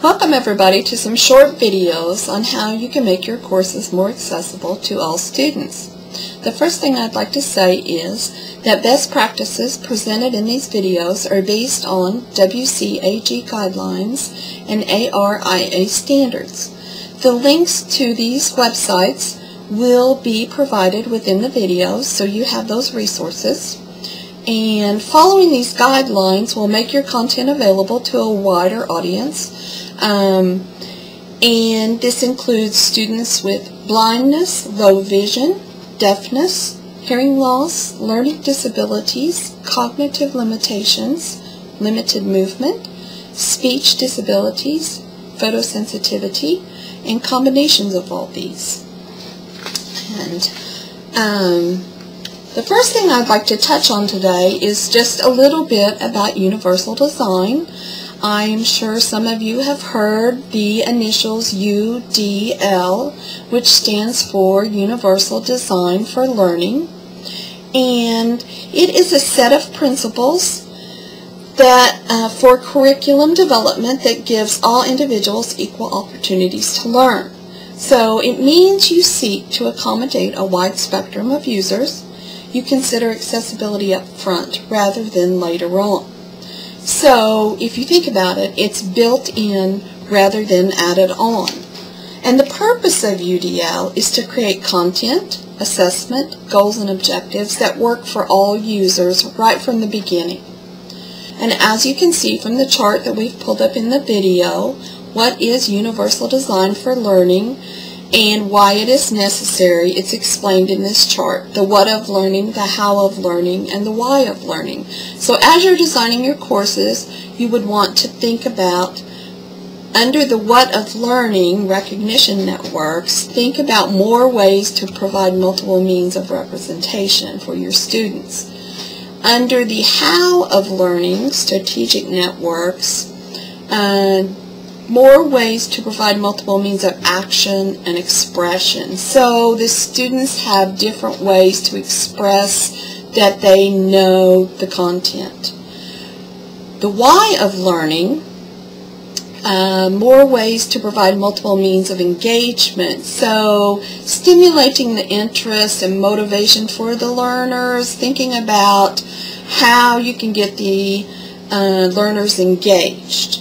Welcome everybody to some short videos on how you can make your courses more accessible to all students. The first thing I'd like to say is that best practices presented in these videos are based on WCAG guidelines and ARIA standards. The links to these websites will be provided within the videos, so you have those resources. And following these guidelines will make your content available to a wider audience. And this includes students with blindness, low vision, deafness, hearing loss, learning disabilities, cognitive limitations, limited movement, speech disabilities, photosensitivity, and combinations of all these. And the first thing I'd like to touch on today is just a little bit about universal design. I'm sure some of you have heard the initials UDL, which stands for Universal Design for Learning. And it is a set of principles that for curriculum development that gives all individuals equal opportunities to learn. So it means you seek to accommodate a wide spectrum of users. You consider accessibility up front rather than later on. So if you think about it, it's built in rather than added on. And the purpose of UDL is to create content, assessment, goals, and objectives that work for all users right from the beginning. And as you can see from the chart that we've pulled up in the video, what is universal design for learning and why it is necessary, it's explained in this chart. The what of learning, the how of learning, and the why of learning. So as you're designing your courses, you would want to think about, under the what of learning recognition networks, think about more ways to provide multiple means of representation for your students. Under the how of learning strategic networks, more ways to provide multiple means of action and expression. So the students have different ways to express that they know the content. The why of learning, more ways to provide multiple means of engagement. So stimulating the interest and motivation for the learners, thinking about how you can get the learners engaged.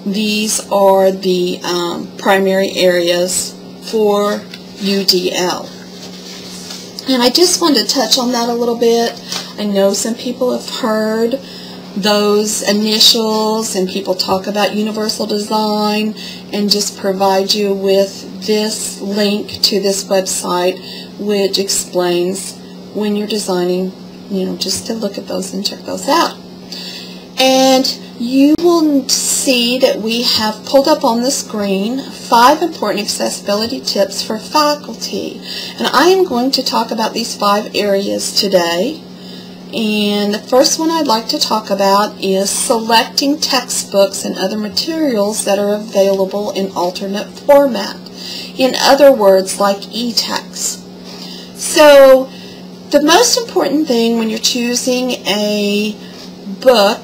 These are the primary areas for UDL. And I just wanted to touch on that a little bit. I know some people have heard those initials and people talk about universal design, and just provide you with this link to this website which explains when you're designing, just to look at those and check those out. And you will see that we have pulled up on the screen 5 important accessibility tips for faculty. And I am going to talk about these 5 areas today. And the first one I'd like to talk about is selecting textbooks and other materials that are available in alternate format. In other words, like eText. So the most important thing when you're choosing a book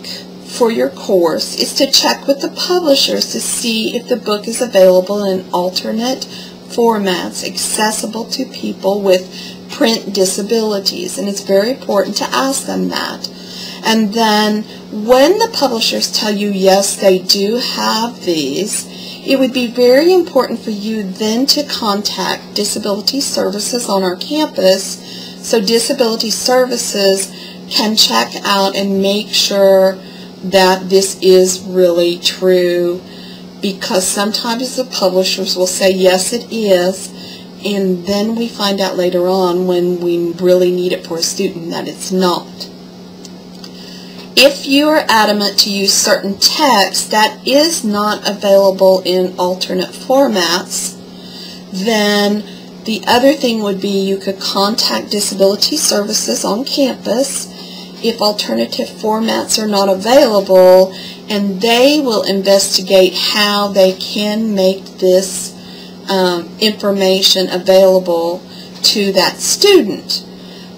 for your course is to check with the publishers to see if the book is available in alternate formats accessible to people with print disabilities, and it's very important to ask them that. And then when the publishers tell you yes, they do have these, it would be very important for you then to contact disability services on our campus, so disability services can check out and make sure that this is really true, because sometimes the publishers will say yes it is, and then we find out later on when we really need it for a student that it's not. If you are adamant to use certain text that is not available in alternate formats, then the other thing would be you could contact disability services on campus if alternative formats are not available, and they will investigate how they can make this information available to that student.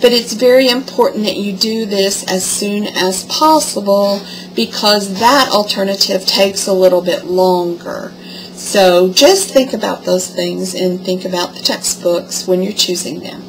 But it's very important that you do this as soon as possible, because that alternative takes a little bit longer. So just think about those things and think about the textbooks when you're choosing them.